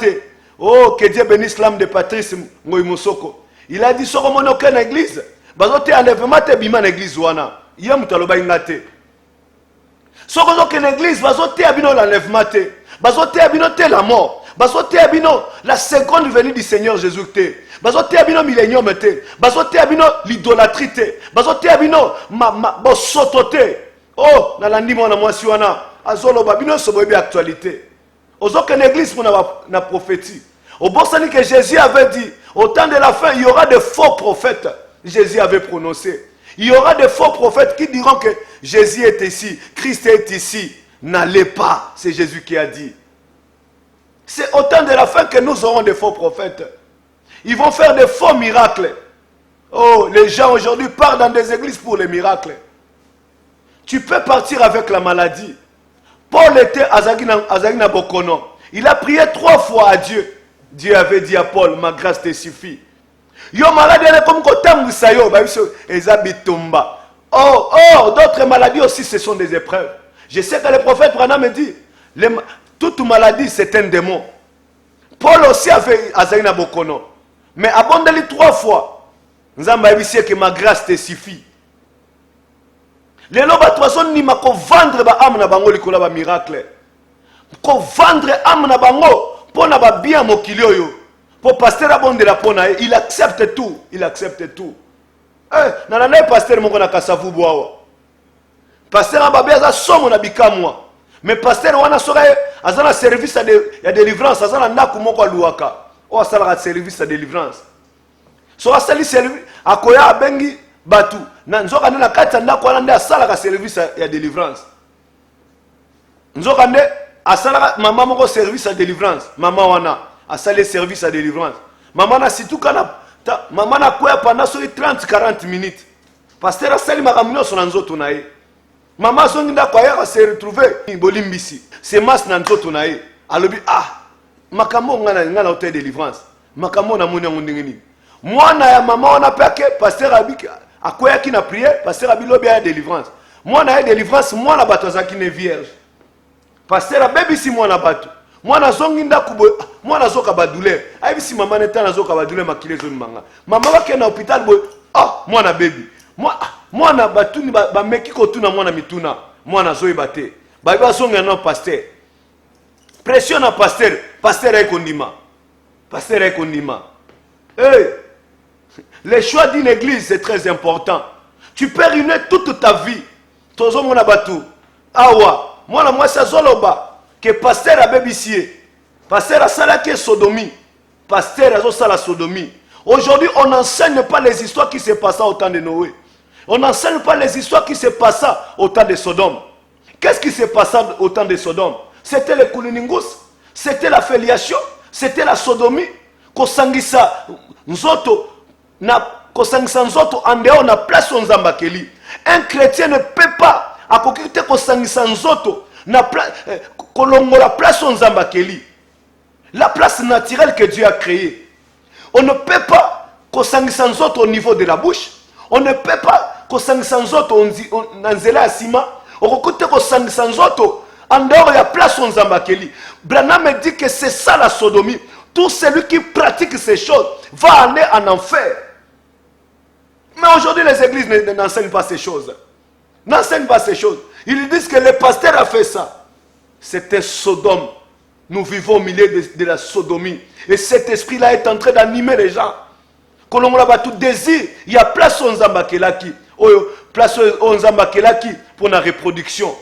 Oh, que Dieu bénisse l'âme de Patrice Moïmosoko. Il a dit sur mon aucune église. Bazote enlèvement te bima l'église wana. Y'a mutaloba ingate. Sur une église, bazote abino l'enlèvement te. Bazote abino te la mort. Bazote abino la seconde venue du Seigneur Jésus te. Bazote abino millénium te. Bazote abino l'idolâtrie te. Bazote abino bosoto te. Oh, na landi mona mwasi wana. Azolo babino soboyebi actualité. Aux une église pour la prophétie. Au bon sens que Jésus avait dit, au temps de la fin, il y aura de faux prophètes. Jésus avait prononcé. Il y aura de faux prophètes qui diront que Jésus est ici, Christ est ici. N'allez pas, c'est Jésus qui a dit. C'est au temps de la fin que nous aurons des faux prophètes. Ils vont faire des faux miracles. Oh, les gens aujourd'hui partent dans des églises pour les miracles. Tu peux partir avec la maladie. Paul était Azagina Bokono. Il a prié 3 fois à Dieu. Dieu avait dit à Paul, ma grâce te suffit. Yo malade comme kotam sayo ba biso ezabitumba. Oh, d'autres maladies aussi ce sont des épreuves. Je sais que le prophète Branham me dit toute maladie c'est un démon. Paul aussi avait Azagina Bokono. Mais abondez-les 3 fois. Nzamba bisie que ma grâce te suffit. Les lobes toison ni mako vendre ba âme na bango likola ba miracle. Ko vendre âme na bango pona ba bien mokili oyo. Pour pasteur abondela pona il accepte tout, il accepte tout. Na na pasteur moko na kasavu boawa. Pasteur ababia za somo na bikamwa. Mais pasteur wana soka azana service ya délivrance, azana ndaku moko aluaka. O asala service de délivrance. So asali service akoya abengi batu na nzoka nde na kati ndako wana nde asalaka service ya délivrance. Nzoka nde asalaka mama moko service ya délivrance. Mama wana asali service ya délivrance. Mama na situka na mama na koya pendant 30-40 minutes. Pasteur asali makamnyo so na nzoto na ye. Mama songi ndako ya se retrouver bolimbisi. C'est mas na nzoto na ye. Alobi makambo ngana hôtel délivrance. Makambo na moni ngondingini. Mwana ya mama wana peke pasteur abika akoya ki na prière pasteur abilobi ya délivrance. Mwana ya délivrance mwana bato azaki ne vierge. Pasteur abebisi mwana bato. Mwana zongi ndaku mwana zoka ba douleur. Ayebisi mama neta na zoka ba douleur makile zoni manga. Mama wake na hôpital boy mwana baby. Mwana batuni ba meki ko tuna mwana mituna. Mwana zoyeba te. Ba ba zonga na pasteur. Pression na pasteur, pasteur ay kondima. Pasteur ay kondima. Le choix d'une église, c'est très important. Tu peux ruiner toute ta vie. Tozo mona batu. Awa. Moi ça zoloba. Que pasteur a bébissier. Pasteur a salake sodomie. Pasteur a sala sodomie. Aujourd'hui, on n'enseigne pas les histoires qui se passaient au temps de Noé. On n'enseigne pas les histoires qui se passaient au temps de Sodome. Qu'est-ce qui se passait au temps de Sodome? C'était le kuluningus. C'était la filiation. C'était la sodomie. Kosangisa nzoto na kosangisa nzoto andeo na place onzamba keli. Un chrétien ne peut pas akokite kosangisa nzoto na kolongola place onzamba keli. La place naturelle que Dieu a créée. On ne peut pas kosangisa nzoto au niveau de la bouche. On ne peut pas kosangisa nzoto nanzela asima. Okokite kosangisa nzoto andeo ya place onzamba keli. Branham me dit que c'est ça la sodomie. Tout celui qui pratique ces choses va aller en enfer. Mais aujourd'hui, les églises n'enseignent pas ces choses. N'enseignent pas ces choses. Ils disent que le pasteur a fait ça. C'était Sodome. Nous vivons au milieu de la sodomie. Et cet esprit-là est en train d'animer les gens. Quand on a tout désir, il y a place aux Zambakelaki. Place aux Zambakelaki pour la reproduction.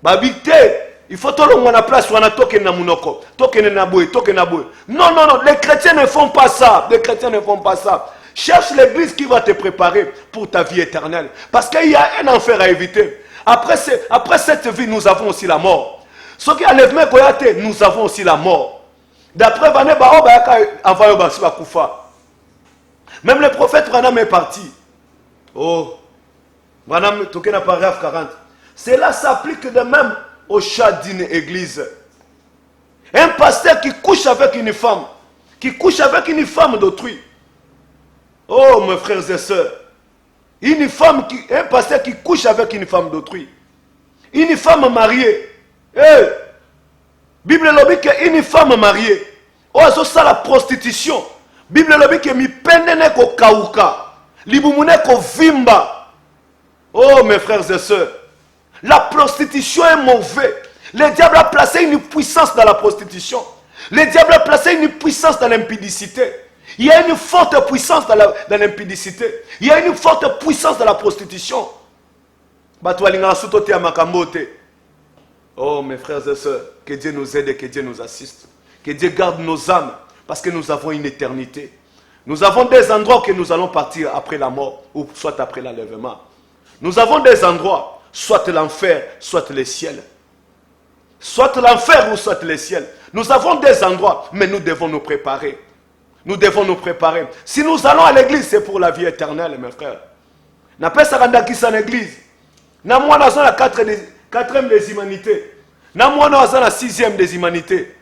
Babité. Il faut que l'on a place où on a token na munoko, token na boue, token na boue. Non, non, non, les chrétiens ne font pas ça. Les chrétiens ne font pas ça. Cherche l'église qui va te préparer pour ta vie éternelle. Parce qu'il y a un enfer à éviter. Après cette vie, nous avons aussi la mort. Ce qui enlève nous avons aussi la mort. D'après Vané même le prophète Branham est parti. Oh, Branham, token à paragraphe 40. Cela s'applique de même au chat d'une église. Un pasteur qui couche avec une femme d'autrui. Oh mes frères et sœurs, un pasteur qui couche avec une femme d'autrui. Une femme mariée. Hey, Bible lobi que une femme mariée. Oh, ça la prostitution. Bible lobi que mi pendene ko kauka. Libumune ko vimba. Oh mes frères et sœurs, la prostitution est mauvais. Le diable a placé une puissance dans la prostitution. Le diable a placé une puissance dans l'impudicité. Il y a une forte puissance dans l'impudicité. Il y a une forte puissance dans la prostitution. Oh mes frères et sœurs, que Dieu nous aide et que Dieu nous assiste. Que Dieu garde nos âmes parce que nous avons une éternité. Nous avons des endroits que nous allons partir après la mort ou soit après l'enlèvement. Nous avons des endroits, soit l'enfer, soit le ciel. Soit l'enfer ou soit le ciel. Nous avons des endroits, mais nous devons nous préparer. Nous devons nous préparer. Si nous allons à l'église, c'est pour la vie éternelle, mes frères. N'a pas ça rendre qui en église. N'a moi dans la quatrième des humanités. N'a moi dans la sixième des humanités.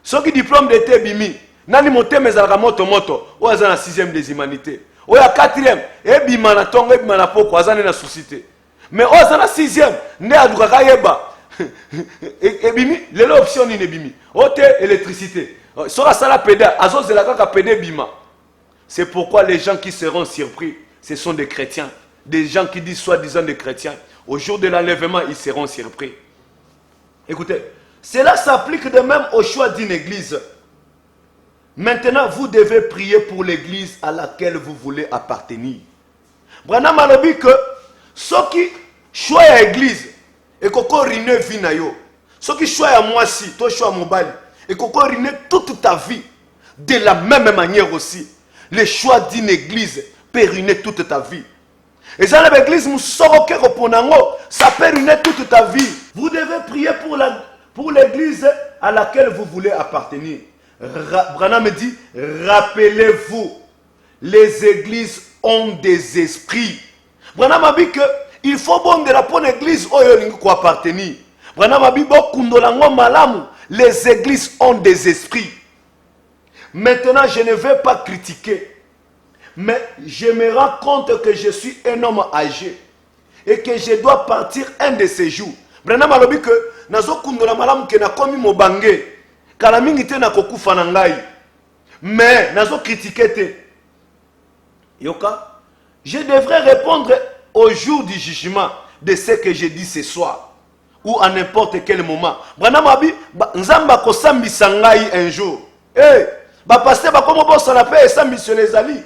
Ceux qui diplôme d'été bimi. Nani monté mes algamoto moto. Ou dans la sixième des humanités. Ou la quatrième. Et bimana tongo et bimana poko. Ou na société. Mais ou dans la sixième. Ne adukaka yeba. Et bimi. L'élo option ni ne bimi. Ote électricité. C'est pourquoi les gens qui seront surpris, ce sont des chrétiens. Des gens qui disent soi-disant des chrétiens. Au jour de l'enlèvement, ils seront surpris. Écoutez, cela s'applique de même au choix d'une église. Maintenant, vous devez prier pour l'église à laquelle vous voulez appartenir. Branham a dit que ceux qui choisissent l'église, et qu'on rine vinayo, ceux qui choisissent moi si, toi choisis mon bali, et qu'on rine toute ta vie, de la même manière aussi, le choix d'une église peut ruiner toute ta vie. Et ça, l'église, ça peut ruiner toute ta vie. Vous devez prier pour l'église à laquelle vous voulez appartenir. Branham me dit, rappelez-vous, les églises ont des esprits. Branham a dit que il faut bon de la bonne église où il appartenir. Branham a dit les églises ont des esprits. Maintenant, je ne vais pas critiquer, mais je me rends compte que je suis un homme âgé et que je dois partir un de ces jours. Branham a dit que nazo kundola malamu ke na komi mobange kala mingi te na kokufa na ngai, mais nazo critiquer te. Yoka, je devrais répondre au jour du jugement de ce que je dis ce soir ou à n'importe quel moment. Branham a dit nzamba ko sambisa ngai un jour. Eh, ba pasteur ba komo bossa la paix et sambisa les amis.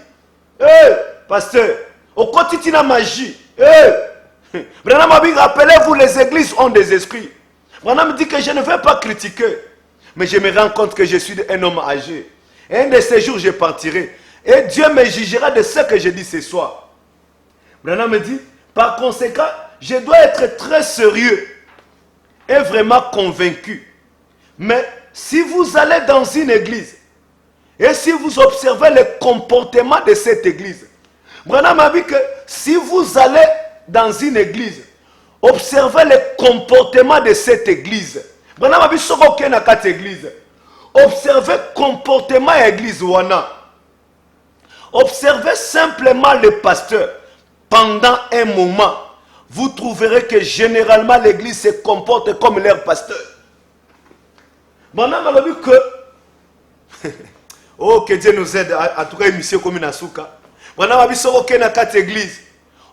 Eh, pasteur, au quotidien magie. Eh, Branham a dit rappelez-vous, les églises ont des esprits. Branham dit que je ne vais pas critiquer, mais je me rends compte que je suis un homme âgé. Et un de ces jours, je partirai. Et Dieu me jugera de ce que je dis ce soir. Branham me dit, par conséquent, je dois être très sérieux et vraiment convaincu. Mais si vous allez dans une église, et si vous observez le comportement de cette église, Branham a dit que si vous allez dans une église, observez le comportement de cette église. Branham a dit que dans cette église, observez le comportement de l'église. Observez simplement le pasteur. Pendant un moment, vous trouverez que généralement l'église se comporte comme leur pasteur. Branham a dit que oh, que Dieu nous aide à tout cas, monsieur comme Nasuka. Branham a dit que dans cette église,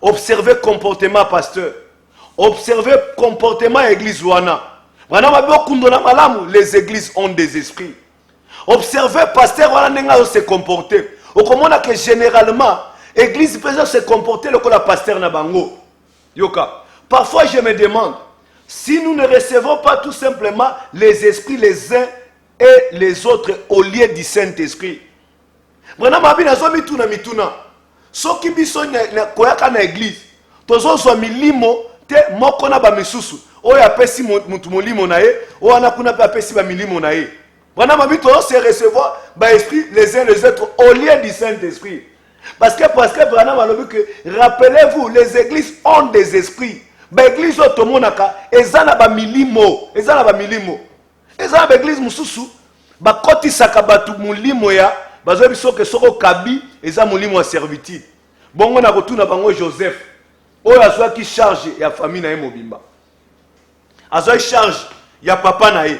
observez le comportement pasteur. Observez le comportement de l'église. Branham a dit les églises ont des esprits. Observez le pasteur se comporter. Au comment que généralement, l'église peut se comporter comme le pasteur Nabango. Yoka. Parfois je me demande, si nous ne recevons pas tout simplement les esprits les uns et les autres au lieu du Saint-Esprit. Branham a dit mituna. So qui biso na koyaka na église. Tozo so milimo te moko na ba misusu. Oyo apesi mutu molimo na ye, o ana kuna pe apesi ba milimo na ye. Branham a dit tozo se recevoir ba esprit les uns les autres au lieu du Saint-Esprit. Parce que Branham a dit que rappelez-vous, les églises ont des esprits. Ba église otomonaka ezana ba milimo, eza na baeglise mosusu bakotisaka bato molimo ya bazoyebi soki soko kabi eza molimo ya servitude. Bongo na kotuna bango Joseph oyo azwaki charge ya famille na ye mobimba, azwaki charge ya papa na ye,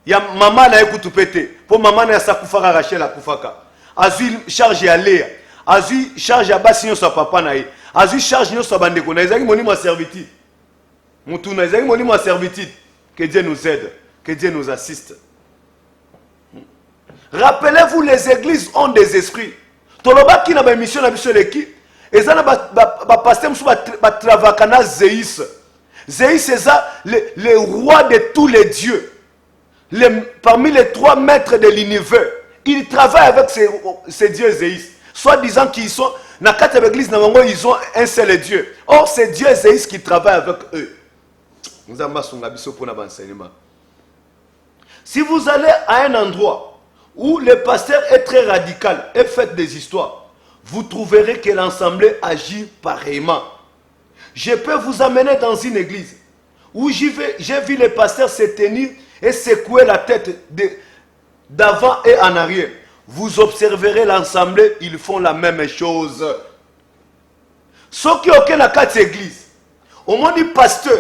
ya mama na ye kutu pete po mama na ye asakufaka, Rachel akufaka. Azwi charge ya Léa, azwi charge ya basi nyonso ya papa na ye, azwi charge nyonso ya bandeko na ye. Ezalaki molimo ya servitude. Mutuna ezalaki molimo ya servitude. Que Dieu nous aide, que Dieu nous assiste. Rappelez-vous, les églises ont des esprits. Tolobaki na ba émission na biso leki, ezana ba pasteur musu ba travakana Zéis. Zéis c'est ça le roi de tous les dieux. Parmi les 3 maîtres de l'univers, il travaille avec ces dieux Zéis. Soit disant qu'ils sont na quatre églises na bango, ils ont un seul Dieu. Or c'est Dieu Zéis qui travaille avec eux. Nous avons songa biso pour l'enseignement. Si vous allez à un endroit où le pasteur est très radical et fait des histoires, vous trouverez que l'assemblée agit pareillement. Je peux vous amener dans une église où j'ai vu les pasteurs se tenir et secouer la tête d'avant et en arrière. Vous observerez l'assemblée, ils font la même chose. Ceux qui ont la 4 églises, au moins du pasteur,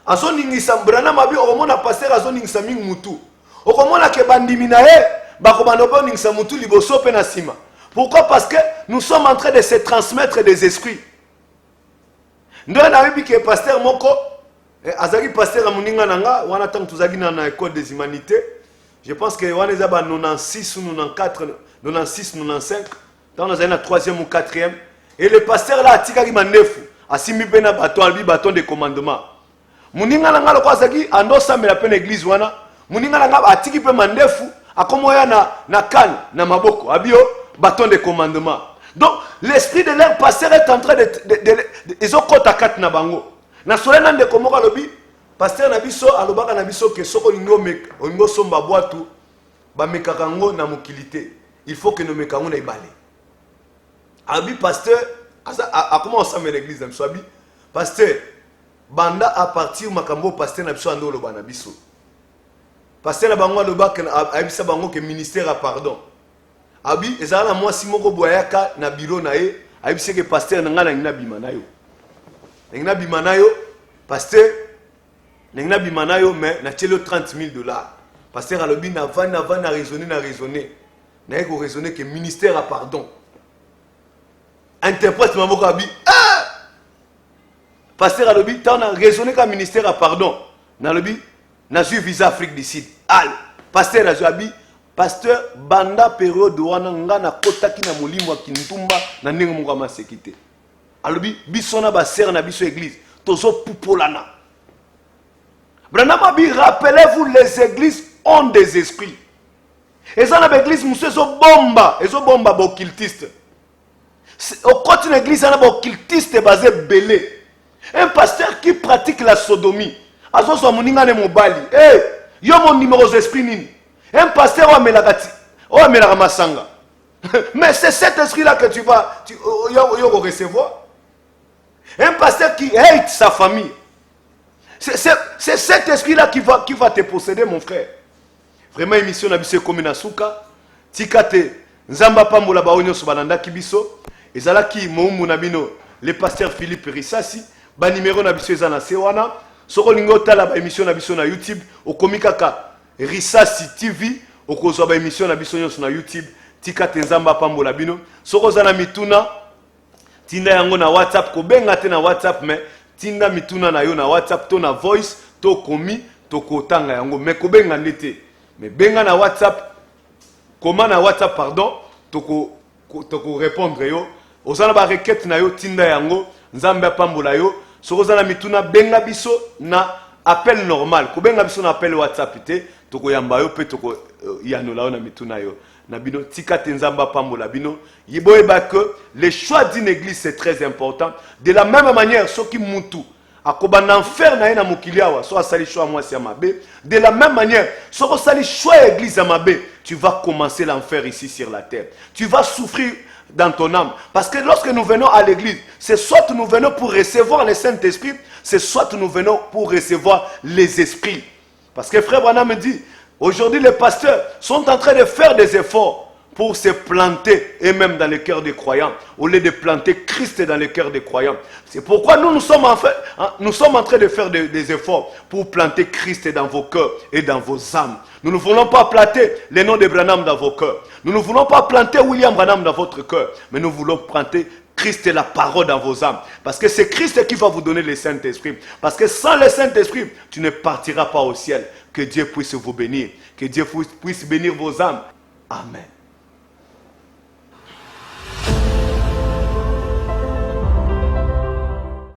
à son ingisa brana mabi, au moins la pasteur à son ingisa ming mutu. Au moins la kebandiminae, bakobanobo ingisa mutu liboso penasima. Pourquoi? Parce que nous sommes en train de se transmettre des esprits. Nous avons vu que le pasteur Moko, Azaki pasteur Amuninga Nanga, on attend que nous dans l'école des humanités. Je pense que on est à 96 ou 94, 96, 95. Dans la 3e ou 4e. Et le pasteur là, Tikari Manefu, a simi bena bâton de commandement. Muninga Nanga le Kwazaki, ando sa me la peine église wana. Muninga Nanga a tiki pe mandefu, a komoya na kan, na maboko, abio, bâton de commandement. Donc, l'esprit de leur pasteur est en train de ils ont côte à 4 na bango. Na solena de komoko lobi, pasteur nabiso alobaka nabiso ke soko lingo somba boatu ba mekakango na mokilité. Il faut que nous mekango na ibale. Abi pasteur a comment on s'amène l'église na abi pasteur banda à partir makambo pasteur nabiso ando loba nabiso. Pasteur na bango alobaka abisa bango ke ministère à pardon. Abi ezala moi si moko boyaka na bureau na ye abise ke pasteur nga na ngina bimanayo. Ngina bimanayo pasteur ngina bimanayo mais na telo $30,000. Pasteur alobi na va raisonner. Na ko raisonner que ministère à pardon. Interprète maboko abi pasteur alobi ta na raisonner ka ministère à pardon. Na lobi na su visa Afrique du Sud. Al pasteur abi pasteur banda période wana nga na kotaki na molimo kintumba na ndenge moko ma sécurité. Alobi bisona ba sœur na biso église tozo pupolana. Branama bi rappelez-vous les églises ont des esprits. Et ça na église monsieur zo bomba ba occultiste. Au côté de l'église na ba occultiste basé belé. Un pasteur qui pratique la sodomie. Azo so moninga ne mobali. Yo mon numéro d'esprit nini. Un pasteur ou amelaka masanga. Mais c'est cet esprit-là que tu vas recevoir. Un pasteur qui hate sa famille. C'est cet esprit-là qui va te posséder, mon frère. Vraiment, émission nabise comme Nasuka. Tikate, Nzamba Pambola Baonyo Sobananda Kibiso. Et Zalaki, Moumou Nabino, le pasteur Philippe Rissasi. Ba numéro nabise Zana Sewana. Soko Lingo Tala, émission nabiso na YouTube. Au Komikaka. Rissasi TV, okozwa ba émission na biso nyonso na YouTube, tika tenzamba pambola bino. Soko zana mituna, tinda yango na WhatsApp, ko benga te na WhatsApp mais tinda mituna na yo na WhatsApp to na voice, to komi, to kotanga yango mais ko benga ndete. Mais benga na WhatsApp, comment na WhatsApp pardon, to ko répondre yo. Ozana ba requête na yo tinda yango, nzambe pambola yo. Soko zana mituna benga biso na appel normal. Ko benga biso na appel WhatsApp te. Toko yamba yo pe toko yanola na mituna yo na bino tika tenzamba pambola bino yiboyeba que le choix d'une église c'est très important. De la même manière ceux qui mutu akoba na enfer na na mokiliawa so asali choix moi c'est mabe. De la même manière so sali choix église mabe, tu vas commencer l'enfer ici sur la terre. Tu vas souffrir dans ton âme parce que lorsque nous venons à l'église, c'est soit nous venons pour recevoir le Saint-Esprit, c'est soit nous venons pour recevoir les esprits. Parce que frère Branham me dit, Aujourd'hui, les pasteurs sont en train de faire des efforts pour se planter eux-mêmes dans le cœur des croyants, au lieu de planter Christ dans le cœur des croyants. C'est pourquoi nous sommes en train de faire des efforts pour planter Christ dans vos cœurs et dans vos âmes. Nous ne voulons pas planter le nom de Branham dans vos cœurs. Nous ne voulons pas planter William Branham dans votre cœur, mais nous voulons planter Christ et la parole dans vos âmes. Parce que c'est Christ qui va vous donner le Saint-Esprit. Parce que sans le Saint-Esprit, tu ne partiras pas au ciel. Que Dieu puisse vous bénir. Que Dieu puisse bénir vos âmes. Amen.